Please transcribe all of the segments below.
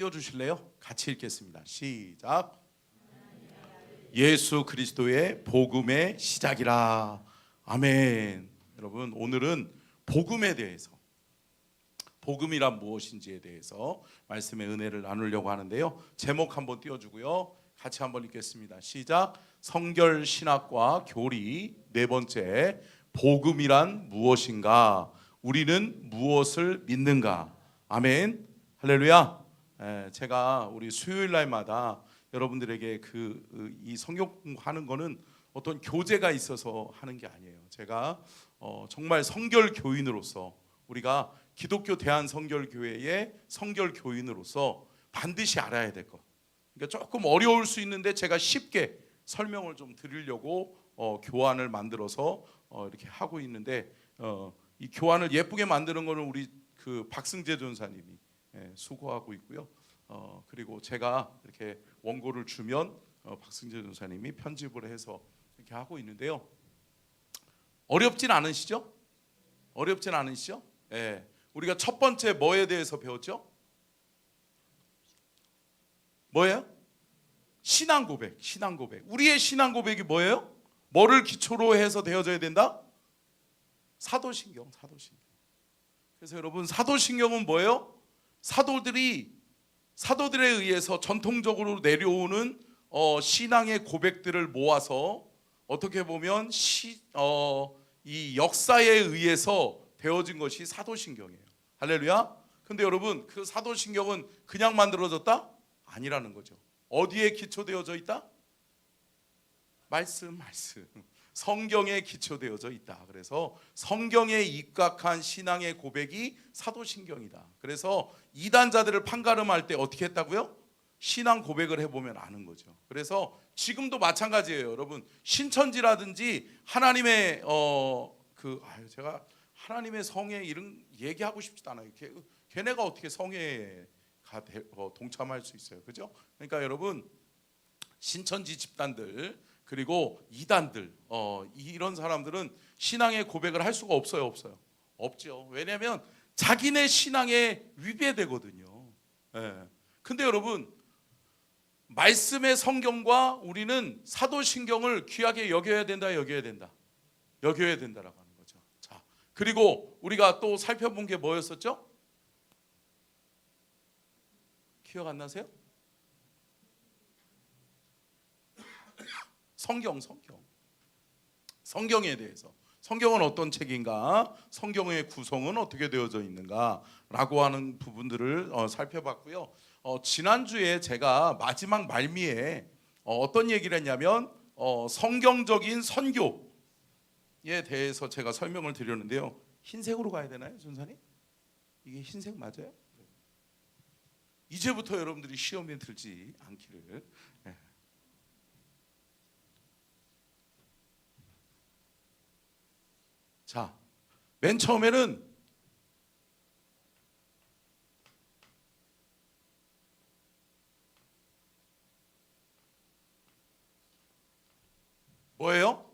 띄워주실래요? 같이 읽겠습니다. 시작. 예수 그리스도의 복음의 시작이라. 아멘. 여러분, 오늘은 복음에 대해서, 복음이란 무엇인지에 대해서 말씀의 은혜를 나누려고 하는데요. 제목 한번 띄워주고요. 같이 한번 읽겠습니다. 시작. 성결 신학과 교리 네 번째, 복음이란 무엇인가? 우리는 무엇을 믿는가? 아멘. 할렐루야. 제가 우리 수요일 날마다 여러분들에게 이 성경 공부하는 거는 어떤 교재가 있어서 하는 게 아니에요. 제가 정말 성결 교인으로서, 우리가 기독교 대한성결교회의 성결 교인으로서 반드시 알아야 될 것, 그러니까 조금 어려울 수 있는데 제가 쉽게 설명을 좀 드리려고 교환을 만들어서 이렇게 하고 있는데, 이 교환을 예쁘게 만드는 거는 우리 박승재 전사님이 수고하고 있고요. 그리고 제가 이렇게 원고를 주면 박승재 전사님이 편집을 해서 이렇게 하고 있는데요. 어렵진 않으시죠? 어렵진 않으시죠? 예. 우리가 첫 번째 뭐에 대해서 배웠죠? 뭐예요? 신앙 고백. 신앙 고백. 우리의 신앙 고백이 뭐예요? 뭐를 기초로 해서 되어져야 된다? 사도신경. 사도신경. 그래서 여러분, 사도신경은 뭐예요? 사도들에 의해서 전통적으로 내려오는 신앙의 고백들을 모아서 어떻게 보면 이 역사에 의해서 되어진 것이 사도신경이에요. 할렐루야. 근데 여러분, 그 사도신경은 그냥 만들어졌다? 아니라는 거죠. 어디에 기초되어져 있다? 말씀. 성경에 기초되어져 있다. 그래서 성경에 입각한 신앙의 고백이 사도신경이다. 그래서 이단자들을 판가름할 때 어떻게 했다고요? 신앙 고백을 해보면 아는 거죠. 그래서 지금도 마찬가지예요. 여러분, 신천지라든지 하나님의 제가 하나님의 성회 이런 얘기하고 싶지도 않아요. 걔네가 어떻게 성회에 동참할 수 있어요? 그죠? 그러니까 여러분, 신천지 집단들 그리고 이단들, 이런 사람들은 신앙의 고백을 할 수가 없어요. 없죠. 왜냐하면 자기네 신앙에 위배되거든요. 근데 여러분, 말씀의 성경과 우리는 사도신경을 귀하게 여겨야 된다. 여겨야 된다라고 하는 거죠. 자, 그리고 우리가 또 살펴본 게 뭐였었죠? 기억 안 나세요? 성경에 대해서, 성경은 어떤 책인가, 성경의 구성은 어떻게 되어져 있는가 라고 하는 부분들을 살펴봤고요. 지난주에 제가 마지막 말미에 어떤 얘기를 했냐면 성경적인 선교에 대해서 제가 설명을 드렸는데요. 흰색으로 가야 되나요, 전사님? 이게 흰색 맞아요? 이제부터 여러분들이 시험에 들지 않기를. 자, 맨 처음에는 뭐예요?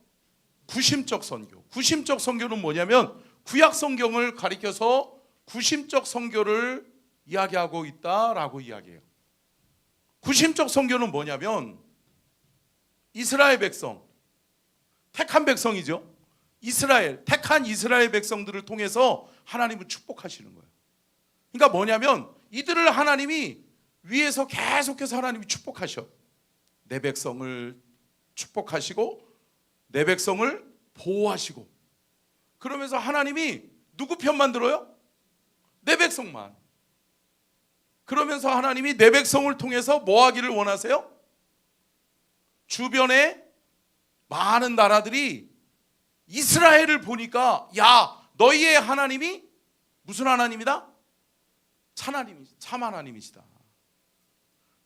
구심적 선교. 구심적 선교는 뭐냐면 구약 성경을 가리켜서 구심적 선교를 이야기하고 있다라고 이야기해요. 구심적 선교는 뭐냐면 이스라엘 백성, 택한 백성이죠. 택한 이스라엘 백성들을 통해서 하나님은 축복하시는 거예요. 그러니까 뭐냐면 이들을 하나님이 위에서 계속해서 하나님이 축복하셔. 내 백성을 축복하시고 내 백성을 보호하시고, 그러면서 하나님이 누구 편만 들어요? 내 백성만. 그러면서 하나님이 내 백성을 통해서 뭐 하기를 원하세요? 주변에 많은 나라들이 이스라엘을 보니까, 야, 너희의 하나님이 무슨 하나님이다? 참 하나님이시다.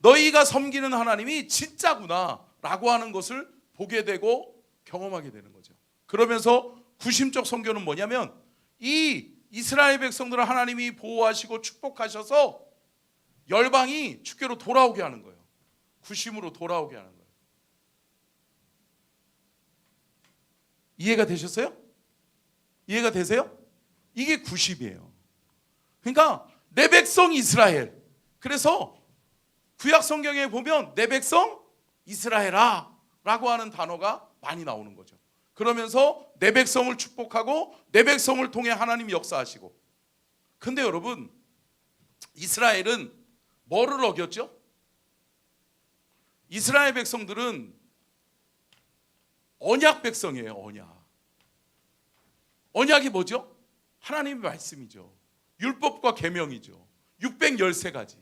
너희가 섬기는 하나님이 진짜구나 라고 하는 것을 보게 되고 경험하게 되는 거죠. 그러면서 구심적 선교는 뭐냐면 이 이스라엘 백성들을 하나님이 보호하시고 축복하셔서 열방이 주께로 돌아오게 하는 거예요. 구심으로 돌아오게 하는 거예요. 이해가 되셨어요? 이해가 되세요? 이게 90이에요. 그러니까 내 백성 이스라엘. 그래서 구약 성경에 보면 내 백성 이스라엘아 라고 하는 단어가 많이 나오는 거죠. 그러면서 내 백성을 축복하고 내 백성을 통해 하나님이 역사하시고. 근데 여러분, 이스라엘은 뭐를 어겼죠? 이스라엘 백성들은 언약 백성이에요. 언약이 뭐죠? 하나님의 말씀이죠. 율법과 계명이죠. 613가지.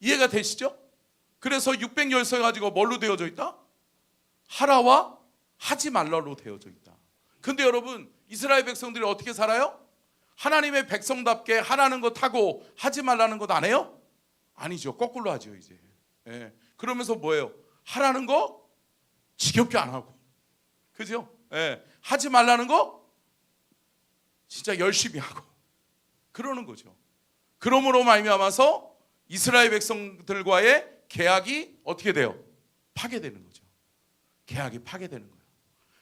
이해가 되시죠? 그래서 613 가지고 뭘로 되어져 있다? 하라와 하지 말라로 되어져 있다. 근데 여러분, 이스라엘 백성들이 어떻게 살아요? 하나님의 백성답게 하라는 것 하고 하지 말라는 것 안 해요? 아니죠. 거꾸로 하죠 이제. 예. 그러면서 뭐예요? 하라는 거 지겹게 안 하고, 그죠? 예. 하지 말라는 거 진짜 열심히 하고 그러는 거죠. 그러므로 말미암아서 이스라엘 백성들과의 계약이 어떻게 돼요? 파괴되는 거죠. 계약이 파괴되는 거예요.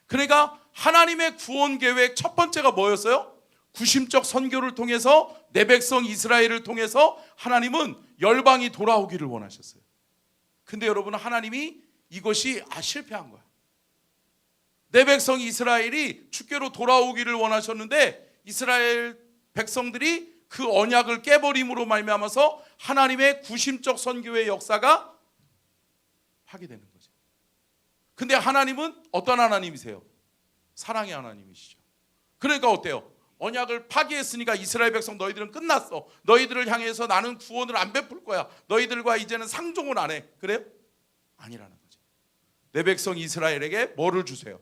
그러니까 하나님의 구원 계획 첫 번째가 뭐였어요? 구심적 선교를 통해서 내 백성 이스라엘을 통해서 하나님은 열방이 돌아오기를 원하셨어요. 근데 여러분, 하나님이 이것이 실패한 거야. 내 백성 이스라엘이 주께로 돌아오기를 원하셨는데 이스라엘 백성들이 그 언약을 깨버림으로 말미암아서 하나님의 구심적 선교의 역사가 파괴되는 거죠. 근데 하나님은 어떤 하나님이세요? 사랑의 하나님이시죠. 그러니까 어때요? 언약을 파괴했으니까 이스라엘 백성 너희들은 끝났어. 너희들을 향해서 나는 구원을 안 베풀 거야. 너희들과 이제는 상종을 안 해. 그래요? 아니라는 거죠. 내 백성 이스라엘에게 뭐를 주세요?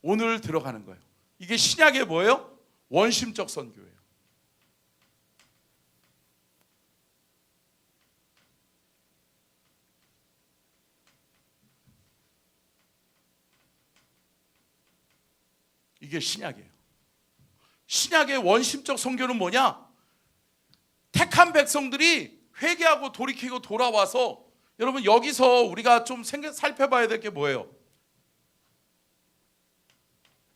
오늘 들어가는 거예요. 이게 신약의 뭐예요? 원심적 선교예요. 이게 신약이에요. 신약의 원심적 선교는 뭐냐? 택한 백성들이 회개하고 돌이키고 돌아와서, 여러분 여기서 우리가 좀 살펴봐야 될 게 뭐예요?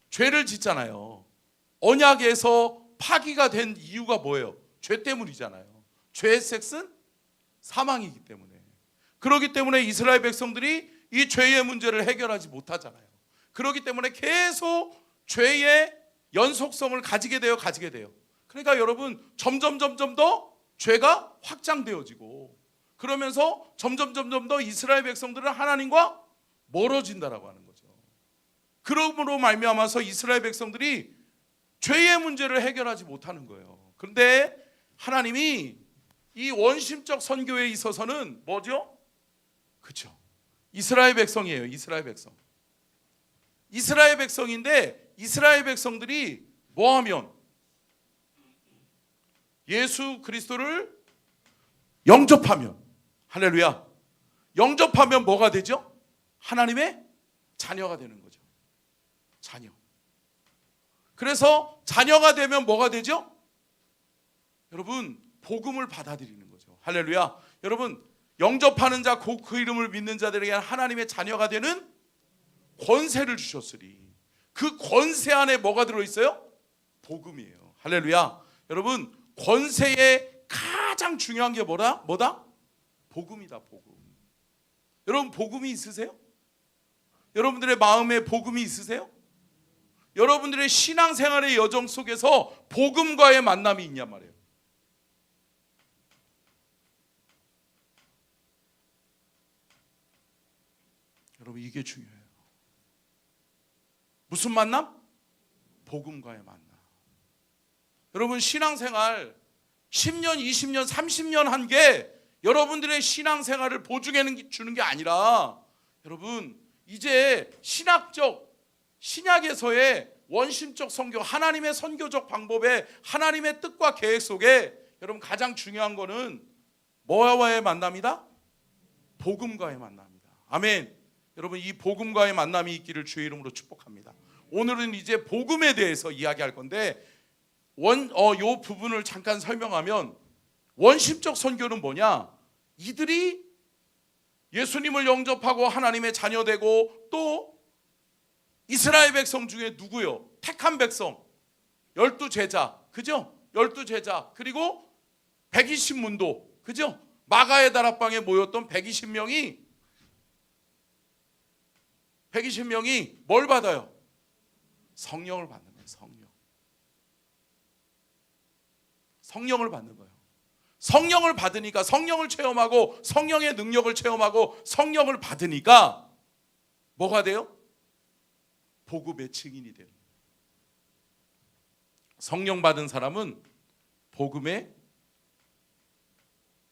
죄를 짓잖아요. 언약에서 파기가 된 이유가 뭐예요? 죄 때문이잖아요. 죄의 섹은 사망이기 때문에. 그렇기 때문에 이스라엘 백성들이 이 죄의 문제를 해결하지 못하잖아요. 그렇기 때문에 계속 죄의 연속성을 가지게 돼요. 그러니까 여러분, 점점 더 죄가 확장되어지고, 그러면서 점점 더 이스라엘 백성들은 하나님과 멀어진다라고 하는 거죠. 그러므로 말미암아서 이스라엘 백성들이 죄의 문제를 해결하지 못하는 거예요. 그런데 하나님이 이 원심적 선교에 있어서는 뭐죠? 그렇죠. 이스라엘 백성이에요. 이스라엘 백성인데, 이스라엘 백성들이 뭐하면 예수 그리스도를 영접하면, 할렐루야, 영접하면 뭐가 되죠? 하나님의 자녀가 되는 거죠. 자녀. 그래서 자녀가 되면 뭐가 되죠? 여러분, 복음을 받아들이는 거죠. 할렐루야. 여러분, 영접하는 자, 곧 그 이름을 믿는 자들에게 하나님의 자녀가 되는 권세를 주셨으리. 그 권세 안에 뭐가 들어있어요? 복음이에요. 할렐루야. 여러분, 권세의 가장 중요한 게 뭐다? 복음이다. 복음. 여러분, 복음이 있으세요? 여러분들의 마음에 복음이 있으세요? 여러분들의 신앙생활의 여정 속에서 복음과의 만남이 있냔 말이에요. 여러분, 이게 중요해요. 무슨 만남? 복음과의 만남. 여러분, 신앙생활 10년, 20년, 30년 한 게 여러분들의 신앙생활을 보증해 주는 게 아니라, 여러분, 이제 신약에서의 원심적 선교, 하나님의 선교적 방법에, 하나님의 뜻과 계획 속에 여러분 가장 중요한 거는 뭐와의 만남이다? 복음과의 만남이다. 아멘. 여러분, 이 복음과의 만남이 있기를 주의 이름으로 축복합니다. 오늘은 이제 복음에 대해서 이야기할 건데, 요 부분을 잠깐 설명하면, 원심적 선교는 뭐냐? 이들이 예수님을 영접하고 하나님의 자녀되고, 또 이스라엘 백성 중에 누구요? 택한 백성, 12제자, 그죠? 12제자, 그리고 120문도, 그죠? 마가의 다락방에 모였던 120명이 뭘 받아요? 성령을 받는 거예요. 성령을 받는 거예요. 성령을 받으니까, 성령을 체험하고 성령의 능력을 체험하고 성령을 받으니까 뭐가 돼요? 복음의 증인이 되는 거예요. 성령 받은 사람은 복음의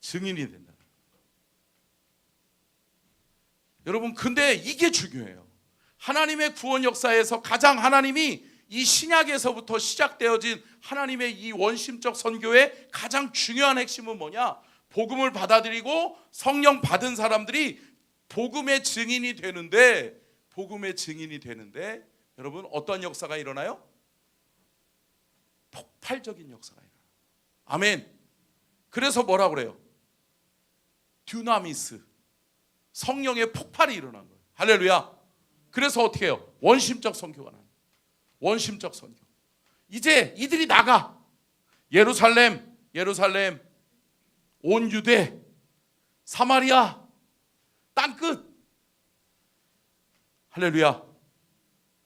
증인이 된다. 여러분, 근데 이게 중요해요. 하나님의 구원 역사에서 가장 하나님이 이 신약에서부터 시작되어진 하나님의 이 원심적 선교의 가장 중요한 핵심은 뭐냐? 복음을 받아들이고 성령 받은 사람들이 복음의 증인이 되는데, 여러분, 어떤 역사가 일어나요? 폭발적인 역사가 일어나요. 아멘. 그래서 뭐라고 그래요? 듀나미스, 성령의 폭발이 일어난 거예요. 할렐루야. 그래서 어떻게 해요? 원심적 선교가 나요. 원심적 선교. 이제 이들이 나가. 예루살렘, 온 유대, 사마리아, 땅끝. 할렐루야.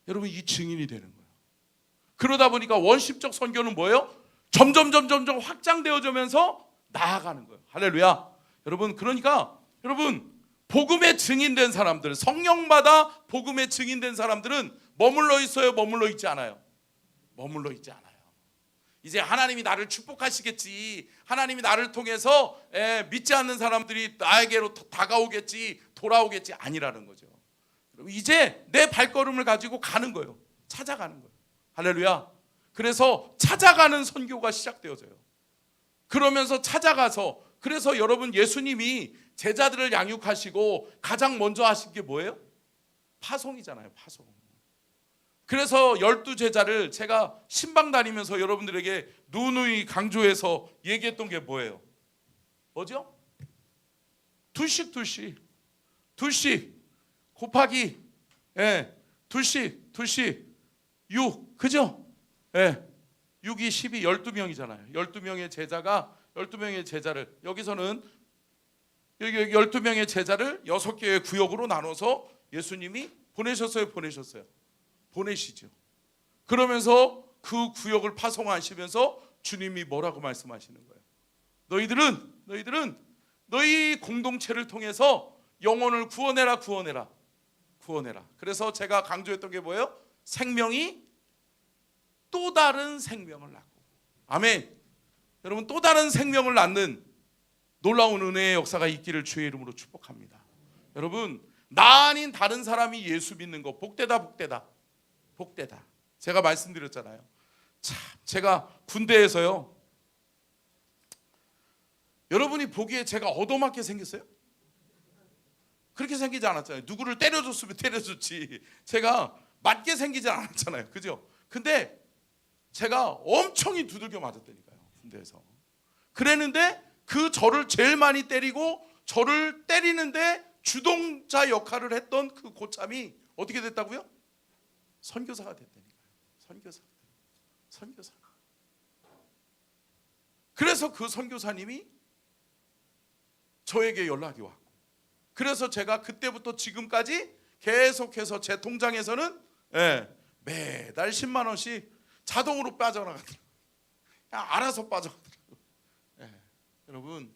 여러분, 이 증인이 되는 거예요. 그러다 보니까 원심적 선교는 뭐예요? 점점 확장되어지면서 나아가는 거예요. 할렐루야. 여러분, 그러니까 여러분, 복음의 증인된 사람들, 성령받아 복음의 증인된 사람들은 머물러 있어요? 머물러 있지 않아요? 머물러 있지 않아요. 이제 하나님이 나를 축복하시겠지, 하나님이 나를 통해서 믿지 않는 사람들이 나에게로 다가오겠지, 돌아오겠지, 아니라는 거죠. 이제 내 발걸음을 가지고 가는 거예요. 찾아가는 거예요. 할렐루야. 그래서 찾아가는 선교가 시작되어져요. 그러면서 찾아가서, 그래서 여러분, 예수님이 제자들을 양육하시고 가장 먼저 하신 게 뭐예요? 파송이잖아요. 파송. 그래서 12제자를 제가 신방 다니면서 여러분들에게 누누이 강조해서 얘기했던 게 뭐예요? 뭐죠? 둘씩 곱하기 둘씩 6, 그죠? 6이 12, 12명이잖아요. 12명의 제자를, 여기서는 여기 12명의 제자를 6개의 구역으로 나눠서 예수님이 보내셨어요? 보내시죠. 그러면서 그 구역을 파송하시면서 주님이 뭐라고 말씀하시는 거예요? 너희들은 너희 공동체를 통해서 영혼을 구원해라. 그래서 제가 강조했던 게 뭐예요? 생명이 또 다른 생명을 낳고. 아멘. 여러분, 또 다른 생명을 낳는 놀라운 은혜의 역사가 있기를 주의 이름으로 축복합니다. 여러분, 나 아닌 다른 사람이 예수 믿는 거 복되다. 제가 말씀드렸잖아요. 참, 제가 군대에서요, 여러분이 보기에 제가 얻어맞게 생겼어요? 그렇게 생기지 않았잖아요. 누구를 때려줬으면 때려줬지, 제가 맞게 생기지 않았잖아요. 그죠? 근데 제가 엄청이 두들겨 맞았다니까요, 군대에서. 그랬는데 그 저를 제일 많이 때리고 저를 때리는데 주동자 역할을 했던 그 고참이 어떻게 됐다고요? 선교사가 됐다니까요. 선교사. 그래서 그 선교사님이 저에게 연락이 왔고, 그래서 제가 그때부터 지금까지 계속해서 제 통장에서는 매달 10만 원씩 자동으로 빠져나가더라고요. 그냥 알아서 빠져나가더라고요. 여러분,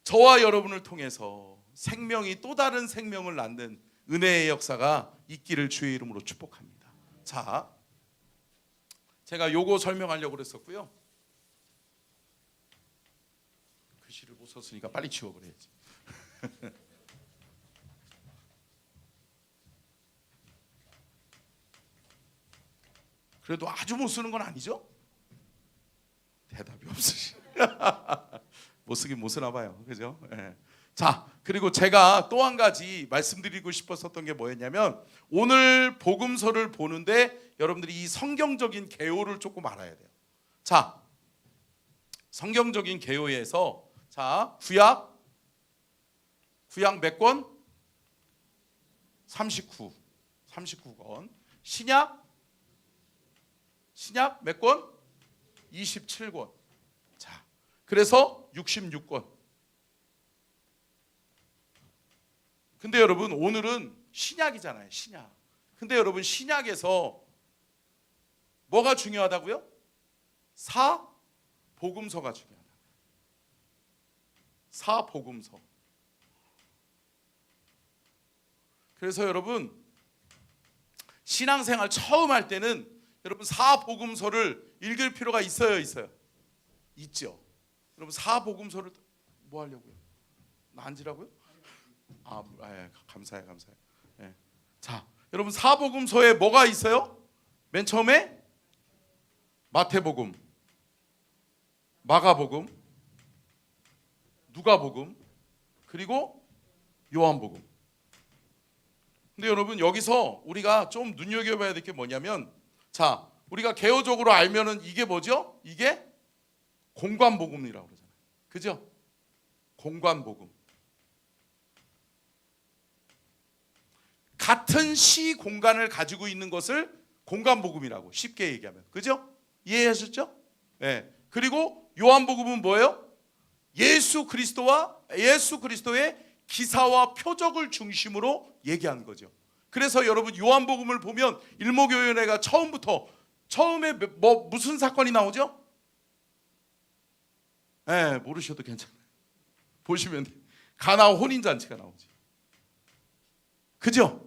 저와 여러분을 통해서 생명이 또 다른 생명을 낳는 은혜의 역사가 있기를 주의 이름으로 축복합니다. 자, 제가 요거 설명하려고 그랬었고요. 글씨를 못 썼으니까 빨리 지워버려야지. 그래도 아주 못 쓰는 건 아니죠? 대답이 없으시. 못 쓰긴 못 쓰나 봐요. 그죠? 자, 그리고 제가 또 한 가지 말씀드리고 싶었던 게 뭐였냐면, 오늘 복음서를 보는데 여러분들이 이 성경적인 개요를 조금 알아야 돼요. 자, 성경적인 개요에서, 자, 구약 몇 권? 39권. 신약 몇 권? 27권. 자, 그래서 66권. 근데 여러분 오늘은 신약이잖아요. 신약. 근데 여러분 신약에서 뭐가 중요하다고요? 사복음서가 중요하다. 사복음서. 그래서 여러분 신앙생활 처음 할 때는 여러분 사복음서를 읽을 필요가 있어요, 있어요? 있죠. 여러분 사복음서를 뭐 하려고요? 나 앉으라고요? 감사해요, 감사해요. 예. 자, 여러분 사복음서에 뭐가 있어요? 맨 처음에 마태복음, 마가복음, 누가복음, 그리고 요한복음. 근데 여러분 여기서 우리가 좀 눈여겨봐야 될 게 뭐냐면, 자, 우리가 개요적으로 알면은 이게 뭐죠? 이게 공관복음이라고 그러잖아요. 그죠? 공관복음. 같은 시 공간을 가지고 있는 것을 공관복음이라고 쉽게 얘기하면, 그죠? 이해하셨죠? 네. 그리고 요한복음은 뭐예요? 예수 그리스도의 기사와 표적을 중심으로 얘기한 거죠. 그래서 여러분 요한복음을 보면 일목요연회가 처음에 무슨 사건이 나오죠? 네, 모르셔도 괜찮아요. 보시면 돼요. 가나 혼인잔치가 나오지. 그죠?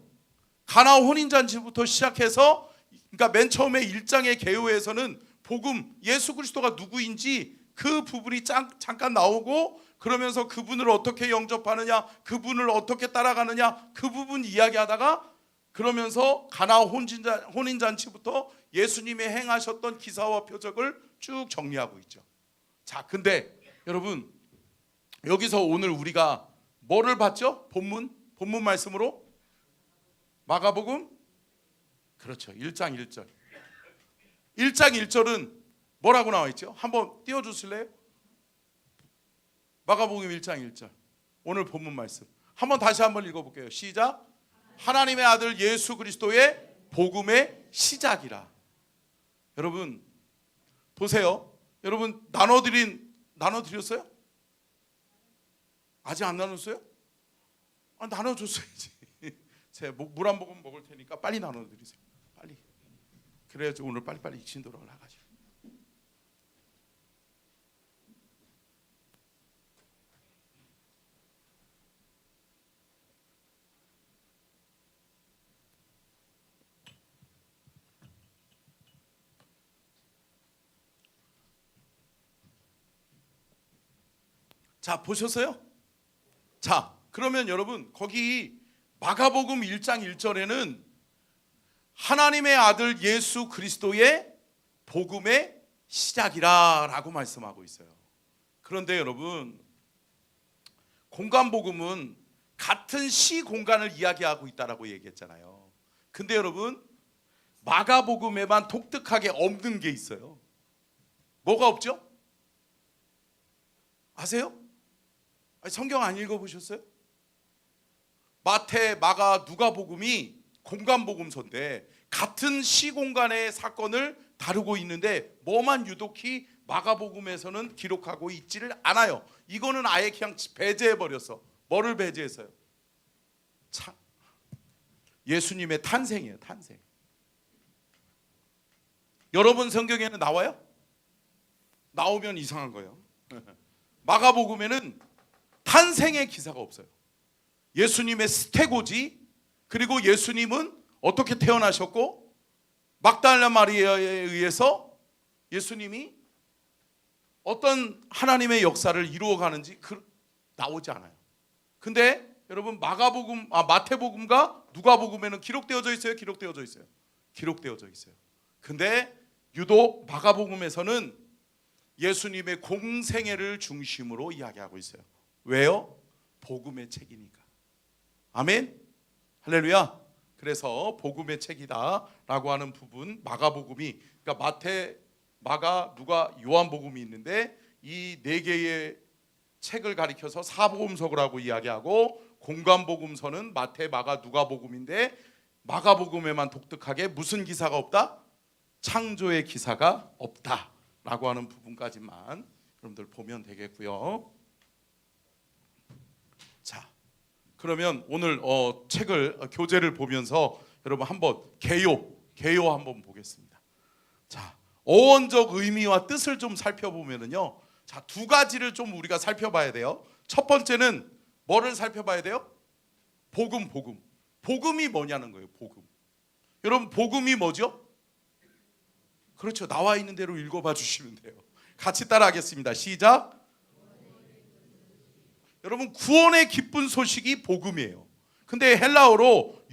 가나 혼인잔치부터 시작해서, 그러니까 맨 처음에 1장의 개요에서는 복음, 예수 그리스도가 누구인지 그 부분이 잠깐 나오고, 그러면서 그분을 어떻게 영접하느냐, 그분을 어떻게 따라가느냐, 그 부분 이야기하다가, 그러면서 가나 혼인잔치부터 예수님이 행하셨던 기사와 표적을 쭉 정리하고 있죠. 자, 근데 여러분 여기서 오늘 우리가 뭐를 봤죠? 본문 말씀으로 마가복음, 그렇죠, 1장 1절. 1장 1절은 뭐라고 나와 있죠? 한번 띄워주실래요? 마가복음 1장 1절. 오늘 본문 말씀 한번 다시 한번 읽어볼게요. 시작. 하나님의 아들 예수 그리스도의 복음의 시작이라. 여러분 보세요. 여러분 나눠드렸어요? 아직 안 나눴어요? 나눠줬어야지. 제가 물 한 모금 먹을 테니까 빨리 나눠드리세요. 빨리. 그래야지 오늘 빨리빨리 진도를 나가죠. 자, 보셨어요? 자, 그러면 여러분 거기 마가복음 1장 1절에는 하나님의 아들 예수 그리스도의 복음의 시작이라 라고 말씀하고 있어요. 그런데 여러분 공간복음은 같은 시 공간을 이야기하고 있다라고 얘기했잖아요. 근데 여러분 마가복음에만 독특하게 없는 게 있어요. 뭐가 없죠? 아세요? 성경 안 읽어보셨어요? 마태, 마가, 누가복음이 공간복음서인데 같은 시공간의 사건을 다루고 있는데 뭐만 유독히 마가복음에서는 기록하고 있지를 않아요. 이거는 아예 그냥 배제해버렸어. 뭐를 배제했어요? 예수님의 탄생이에요. 탄생. 여러분 성경에는 나와요? 나오면 이상한 거예요. 마가복음에는 탄생의 기사가 없어요. 예수님의 스테고지, 그리고 예수님은 어떻게 태어나셨고 막달라 마리아에 의해서 예수님이 어떤 하나님의 역사를 이루어가는지 나오지 않아요. 근데 여러분 마태복음과 누가복음에는 기록되어져 있어요? 기록되어져 있어요? 기록되어져 있어요. 근데 유독 마가복음에서는 예수님의 공생애를 중심으로 이야기하고 있어요. 왜요? 복음의 책이니까. 아멘. 할렐루야. 그래서 복음의 책이다라고 하는 부분, 마가복음이, 그러니까 마태, 마가, 누가, 요한복음이 있는데 이 네 개의 책을 가리켜서 사복음서라고 이야기하고, 공관복음서는 마태, 마가, 누가복음인데 마가복음에만 독특하게 무슨 기사가 없다? 창조의 기사가 없다라고 하는 부분까지만 여러분들 보면 되겠고요. 자, 그러면 오늘 교재를 보면서 여러분 한번 개요 한번 보겠습니다. 자, 어원적 의미와 뜻을 좀 살펴보면은요. 자, 두 가지를 좀 우리가 살펴봐야 돼요. 첫 번째는 뭐를 살펴봐야 돼요? 복음. 복음이 뭐냐는 거예요. 복음. 여러분 복음이 뭐죠? 그렇죠. 나와 있는 대로 읽어봐 주시면 돼요. 같이 따라하겠습니다. 시작. 여러분 구원의 기쁜 소식이 복음이에요. 근데 헬라어로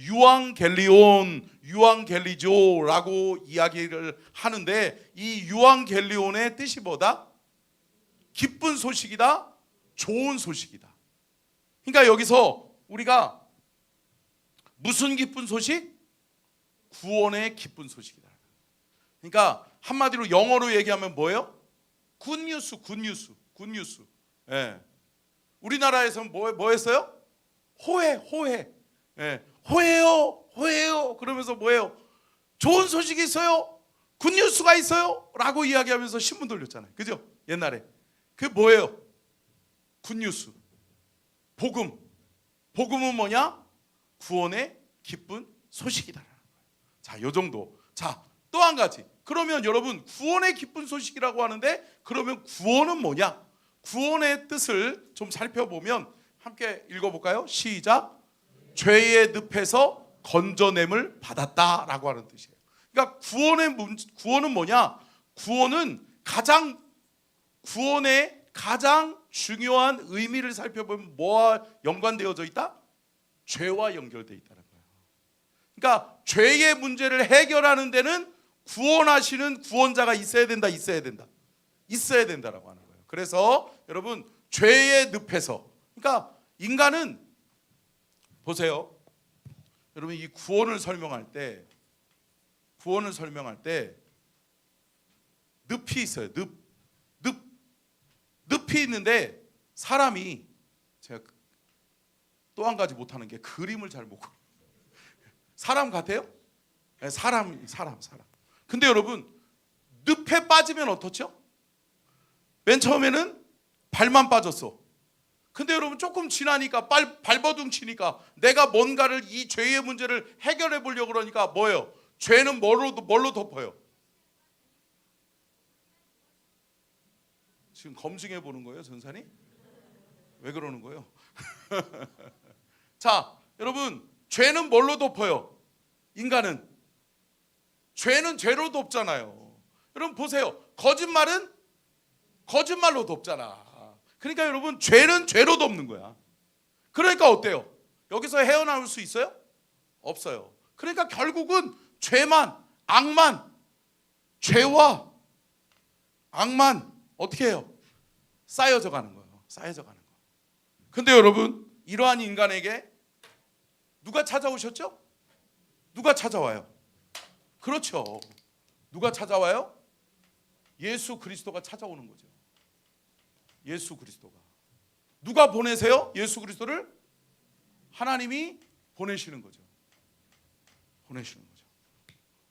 유앙겔리조라고 이야기를 하는데 이 유앙겔리온의 뜻이 뭐다? 기쁜 소식이다, 좋은 소식이다. 그러니까 여기서 우리가 무슨 기쁜 소식? 구원의 기쁜 소식이다. 그러니까 한마디로 영어로 얘기하면 뭐예요? 굿뉴스. 예. 우리나라에서는 뭐 했어요? 호해. 예. 호해요. 그러면서 뭐예요? 좋은 소식이 있어요. 굿뉴스가 있어요. 라고 이야기하면서 신문 돌렸잖아요. 그죠? 옛날에. 그게 뭐예요? 굿뉴스. 복음은 뭐냐? 구원의 기쁜 소식이다. 자, 요 정도. 자, 또 한 가지. 그러면 여러분 구원의 기쁜 소식이라고 하는데 그러면 구원은 뭐냐? 구원의 뜻을 좀 살펴보면 함께 읽어볼까요? 시작. 죄의 늪에서 건져냄을 받았다라고 하는 뜻이에요. 그러니까 구원은 뭐냐? 구원의 가장 중요한 의미를 살펴보면 뭐와 연관되어져 있다? 죄와 연결되어 있다는 거예요. 그러니까 죄의 문제를 해결하는 데는 구원하시는 구원자가 있어야 된다라고 하는 거예요. 그래서 여러분 죄의 늪에서, 그러니까 인간은 보세요. 여러분 이 구원을 설명할 때 늪이 있어요. 늪이 있는데 사람이, 제가 또 한 가지 못하는 게 그림을 잘 못 그려요. 사람 같아요? 네, 사람. 근데 여러분 늪에 빠지면 어떻죠? 맨 처음에는 발만 빠졌어. 근데 여러분 조금 지나니까 발버둥 치니까 내가 뭔가를 이 죄의 문제를 해결해 보려고 그러니까 뭐예요? 죄는 뭘로 덮어요? 지금 검증해 보는 거예요, 전사님? 왜 그러는 거예요? 자, 여러분 죄는 뭘로 덮어요? 인간은 죄는 죄로 덮잖아요. 여러분 보세요. 거짓말은 거짓말로 덮잖아. 그러니까 여러분 죄는 죄로 덮는 거야. 그러니까 어때요? 여기서 헤어나올 수 있어요? 없어요. 그러니까 결국은 죄와 악만 어떻게 해요? 쌓여져 가는 거예요. 근데 여러분 이러한 인간에게 누가 찾아오셨죠? 누가 찾아와요? 그렇죠. 누가 찾아와요? 예수 그리스도가 찾아오는 거죠. 예수 그리스도가. 누가 보내세요? 예수 그리스도를? 하나님이 보내시는 거죠.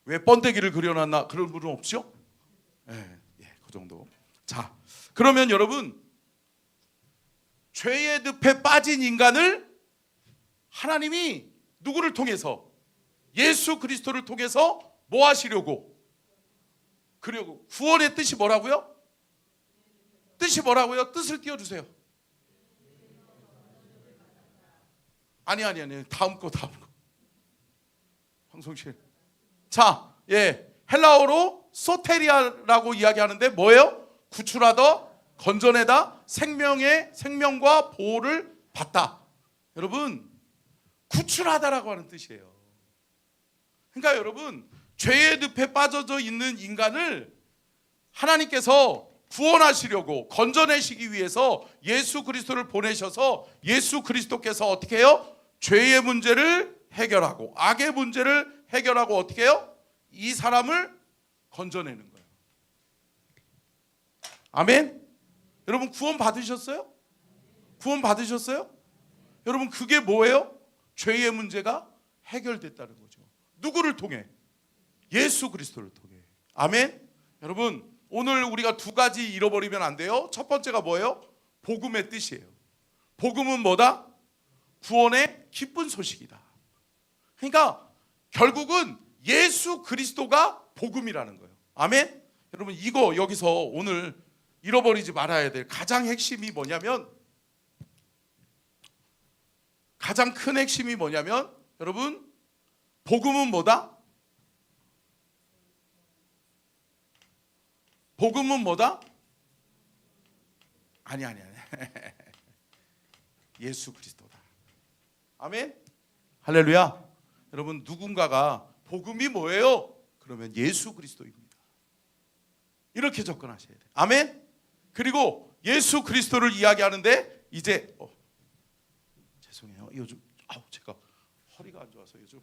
왜 번데기를 그려놨나 그런 분은 없죠? 예, 그 정도. 자, 그러면 여러분 죄의 늪에 빠진 인간을 하나님이 누구를 통해서? 예수 그리스도를 통해서 뭐 하시려고? 그리고 구원의 뜻이 뭐라고요? 뜻을 띄워주세요. 아니. 다음 거. 황성실. 자, 헬라어로 소테리아라고 이야기하는데 뭐예요? 구출하다, 건져내다, 생명과 보호를 받다. 여러분, 구출하다라고 하는 뜻이에요. 그러니까 여러분, 죄의 늪에 빠져져 있는 인간을 하나님께서 구원하시려고 건져내시기 위해서 예수 그리스도를 보내셔서 예수 그리스도께서 어떻게 해요? 죄의 문제를 해결하고 악의 문제를 해결하고 어떻게 해요? 이 사람을 건져내는 거예요. 아멘? 여러분 구원 받으셨어요? 여러분 그게 뭐예요? 죄의 문제가 해결됐다는 거죠. 누구를 통해? 예수 그리스도를 통해. 아멘? 여러분 오늘 우리가 두 가지 잃어버리면 안 돼요. 첫 번째가 뭐예요? 복음의 뜻이에요. 복음은 뭐다? 구원의 기쁜 소식이다. 그러니까 결국은 예수 그리스도가 복음이라는 거예요. 아멘? 여러분 이거 여기서 오늘 잃어버리지 말아야 될 가장 핵심이 뭐냐면, 가장 큰 핵심이 뭐냐면, 여러분 복음은 뭐다? 복음은 뭐다? 아니 예수 그리스도다. 아멘? 할렐루야. 여러분 누군가가 복음이 뭐예요? 그러면 예수 그리스도입니다. 이렇게 접근하셔야 돼요. 아멘? 그리고 예수 그리스도를 이야기하는데 이제 죄송해요. 요즘 제가 허리가 안 좋아서 요즘.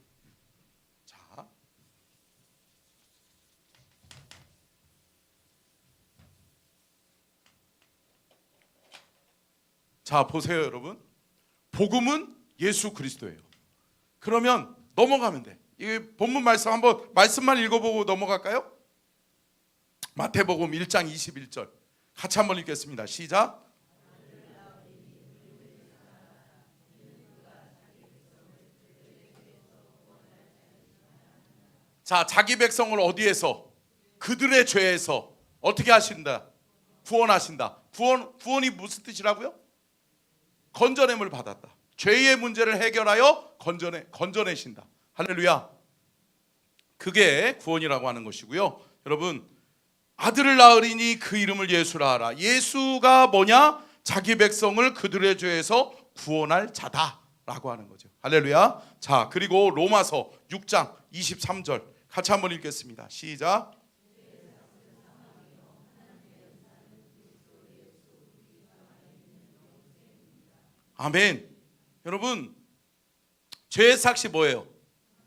자 보세요 여러분. 복음은 예수 그리스도예요. 그러면 넘어가면 돼. 이 본문 말씀 한번 말씀만 읽어보고 넘어갈까요? 마태복음 1장 21절 같이 한번 읽겠습니다. 시작. 자, 자기 백성을 어디에서? 그들의 죄에서 어떻게 하신다? 구원하신다. 구원이 무슨 뜻이라고요? 건져냄을 받았다. 죄의 문제를 해결하여 건져내신다. 할렐루야. 그게 구원이라고 하는 것이고요. 여러분 아들을 낳으리니 그 이름을 예수라 하라. 예수가 뭐냐? 자기 백성을 그들의 죄에서 구원할 자다라고 하는 거죠. 할렐루야. 자 그리고 로마서 6장 23절 같이 한번 읽겠습니다. 시작. 아멘. 여러분 죄의 삭시 뭐예요?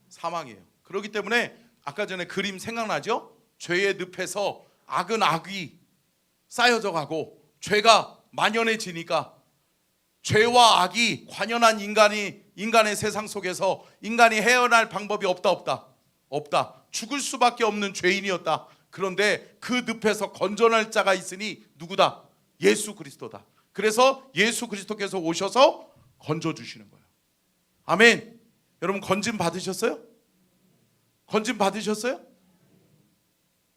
사망이에요. 그렇기 때문에 아까 전에 그림 생각나죠? 죄의 늪에서 악은 악이 쌓여져 가고 죄가 만연해지니까 죄와 악이 관연한 인간의 세상 속에서 인간이 헤어날 방법이 없다. 죽을 수밖에 없는 죄인이었다. 그런데 그 늪에서 건져낼 자가 있으니 누구다? 예수 그리스도다. 그래서 예수 그리스도께서 오셔서 건져주시는 거예요. 아멘. 여러분 건짐 받으셨어요? 건짐 받으셨어요?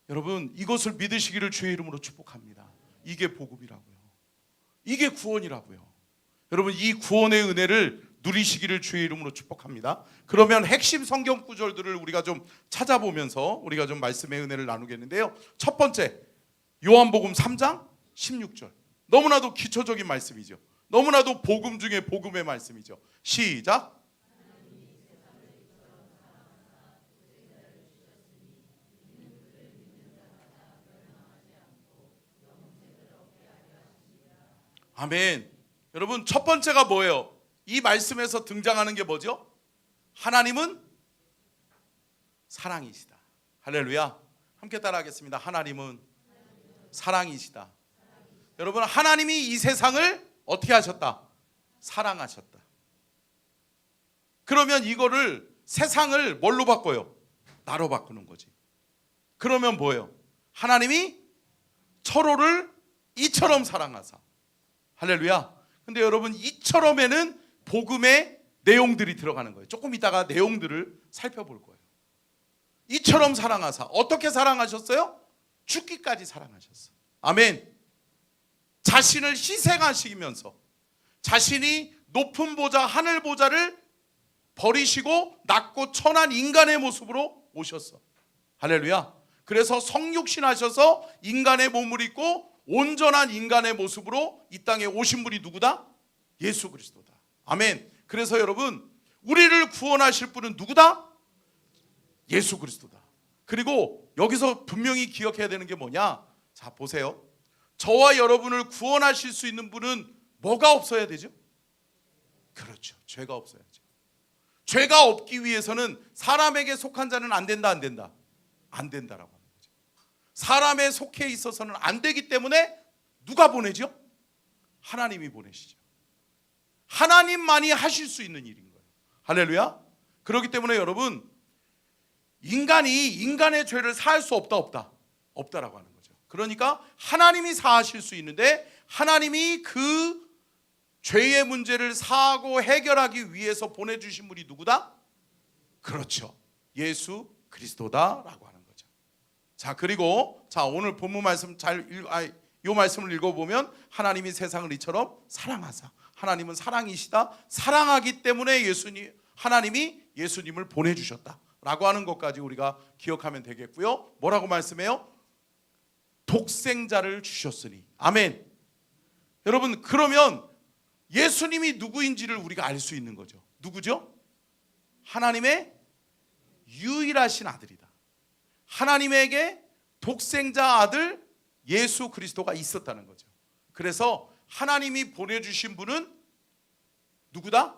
여러분 이것을 믿으시기를 주의 이름으로 축복합니다. 이게 복음이라고요. 이게 구원이라고요. 여러분 이 구원의 은혜를 누리시기를 주의 이름으로 축복합니다. 그러면 핵심 성경 구절들을 우리가 좀 찾아보면서 우리가 좀 말씀의 은혜를 나누겠는데요. 첫 번째 요한복음 3장 16절 너무나도 기초적인 말씀이죠. 너무나도 복음 중에 복음의 말씀이죠. 시작. 아멘. 여러분 첫 번째가 뭐예요? 이 말씀에서 등장하는 게 뭐죠? 하나님은 사랑이시다. 할렐루야. 함께 따라하겠습니다. 하나님은 사랑이시다. 여러분 하나님이 이 세상을 어떻게 하셨다? 사랑하셨다. 그러면 이거를 세상을 뭘로 바꿔요? 나로 바꾸는 거지. 그러면 뭐예요? 하나님이 서로를 이처럼 사랑하사. 할렐루야. 근데 여러분 이처럼에는 복음의 내용들이 들어가는 거예요. 조금 이따가 내용들을 살펴볼 거예요. 이처럼 사랑하사. 어떻게 사랑하셨어요? 죽기까지 사랑하셨어요. 아멘. 자신을 희생하시면서 자신이 높은 보좌 하늘 보좌를 버리시고 낮고 천한 인간의 모습으로 오셨어. 할렐루야. 그래서 성육신 하셔서 인간의 몸을 입고 온전한 인간의 모습으로 이 땅에 오신 분이 누구다? 예수 그리스도다. 아멘. 그래서 여러분 우리를 구원하실 분은 누구다? 예수 그리스도다. 그리고 여기서 분명히 기억해야 되는 게 뭐냐? 자 보세요. 저와 여러분을 구원하실 수 있는 분은 뭐가 없어야 되죠? 그렇죠. 죄가 없어야죠. 죄가 없기 위해서는 사람에게 속한 자는 안 된다. 안 된다라고 하는 거죠. 사람에 속해 있어서는 안 되기 때문에 누가 보내죠? 하나님이 보내시죠. 하나님만이 하실 수 있는 일인 거예요. 할렐루야. 그렇기 때문에 여러분 인간이 인간의 죄를 사할 수 없다라고 하는 거죠. 그러니까 하나님이 사하실 수 있는데 하나님이 그 죄의 문제를 사하고 해결하기 위해서 보내주신 분이 누구다? 그렇죠. 예수 그리스도다라고 하는 거죠. 자, 그리고 오늘 본문 말씀 이 말씀을 읽어보면 하나님이 세상을 이처럼 사랑하사, 하나님은 사랑이시다. 사랑하기 때문에 하나님이 예수님을 보내주셨다라고 하는 것까지 우리가 기억하면 되겠고요. 뭐라고 말씀해요? 독생자를 주셨으니. 아멘. 여러분, 그러면 예수님이 누구인지를 우리가 알 수 있는 거죠. 누구죠? 하나님의 유일하신 아들이다. 하나님에게 독생자 아들 예수 그리스도가 있었다는 거죠. 그래서 하나님이 보내주신 분은 누구다?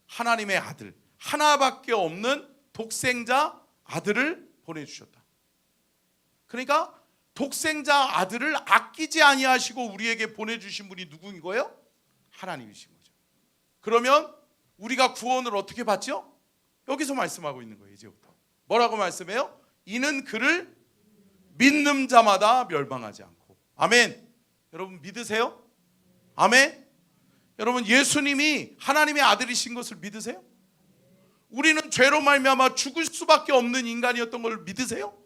하나님의 아들, 하나밖에 없는 독생자 아들을 보내주셨다. 그러니까 독생자 아들을 아끼지 아니하시고 우리에게 보내주신 분이 누구인 거예요? 하나님이신 거죠. 그러면 우리가 구원을 어떻게 받죠? 여기서 말씀하고 있는 거예요. 이제부터 뭐라고 말씀해요? 이는 그를 믿는 자마다 멸망하지 않고. 아멘. 여러분 믿으세요? 아멘. 여러분 예수님이 하나님의 아들이신 것을 믿으세요? 우리는 죄로 말미암아 죽을 수밖에 없는 인간이었던 걸 믿으세요?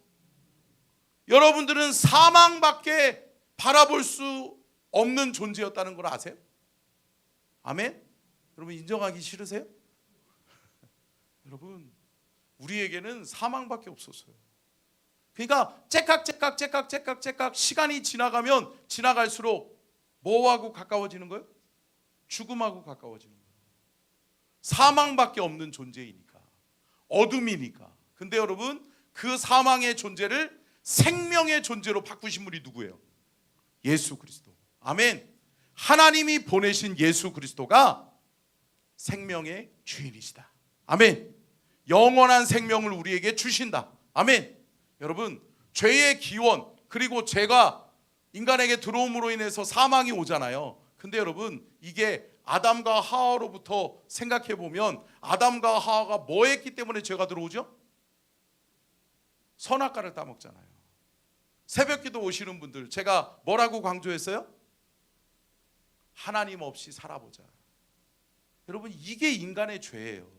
여러분들은 사망밖에 바라볼 수 없는 존재였다는 걸 아세요? 아멘. 여러분 인정하기 싫으세요? 여러분 우리에게는 사망밖에 없었어요. 그러니까 째깍 시간이 지나가면 지나갈수록 뭐하고 가까워지는 거예요? 죽음하고 가까워지는 거예요. 사망밖에 없는 존재이니까, 어둠이니까. 근데 여러분 그 사망의 존재를 생명의 존재로 바꾸신 분이 누구예요? 예수 그리스도. 아멘. 하나님이 보내신 예수 그리스도가 생명의 주인이시다. 아멘. 영원한 생명을 우리에게 주신다. 아멘. 여러분 죄의 기원 그리고 죄가 인간에게 들어옴으로 인해서 사망이 오잖아요. 근데 여러분 이게 아담과 하와로부터 생각해 보면 아담과 하와가 뭐 했기 때문에 죄가 들어오죠? 선악과를 따먹잖아요. 새벽기도 오시는 분들 제가 뭐라고 강조했어요? 하나님 없이 살아보자. 여러분 이게 인간의 죄예요.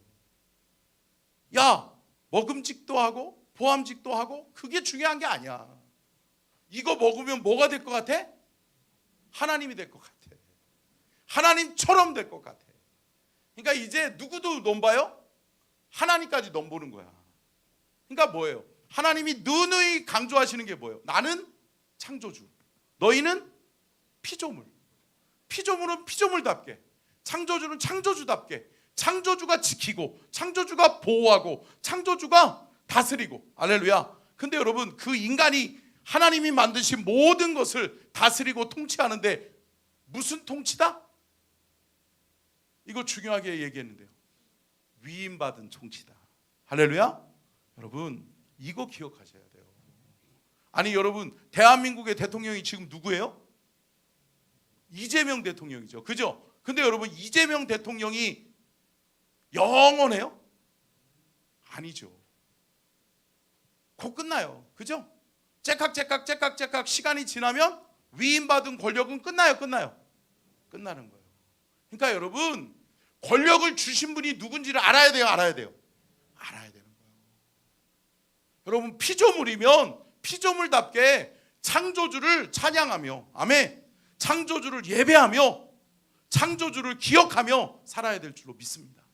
야 먹음직도 하고 보암직도 하고 그게 중요한 게 아니야. 이거 먹으면 뭐가 될 것 같아? 하나님이 될 것 같아. 하나님처럼 될 것 같아. 그러니까 이제 누구도 넘봐요? 하나님까지 넘보는 거야. 그러니까 뭐예요? 하나님이 누누이 강조하시는 게 뭐예요? 나는 창조주, 너희는 피조물. 피조물은 피조물답게, 창조주는 창조주답게, 창조주가 지키고 창조주가 보호하고 창조주가 다스리고. 할렐루야. 근데 여러분 그 인간이 하나님이 만드신 모든 것을 다스리고 통치하는데 무슨 통치다? 이거 중요하게 얘기했는데요. 위임받은 통치다. 할렐루야. 여러분 이거 기억하셔야 돼요. 아니 여러분 대한민국의 대통령이 지금 누구예요? 이재명 대통령이죠. 그죠? 근데 여러분 이재명 대통령이 영원해요? 아니죠. 곧 끝나요. 그죠? 째깍 시간이 지나면 위임받은 권력은 끝나요? 끝나는 거예요. 그러니까 여러분 권력을 주신 분이 누군지를 알아야 돼요? 알아야 되는 거예요. 여러분 피조물이면 피조물답게 창조주를 찬양하며, 아멘, 창조주를 예배하며 창조주를 기억하며 살아야 될 줄로 믿습니다.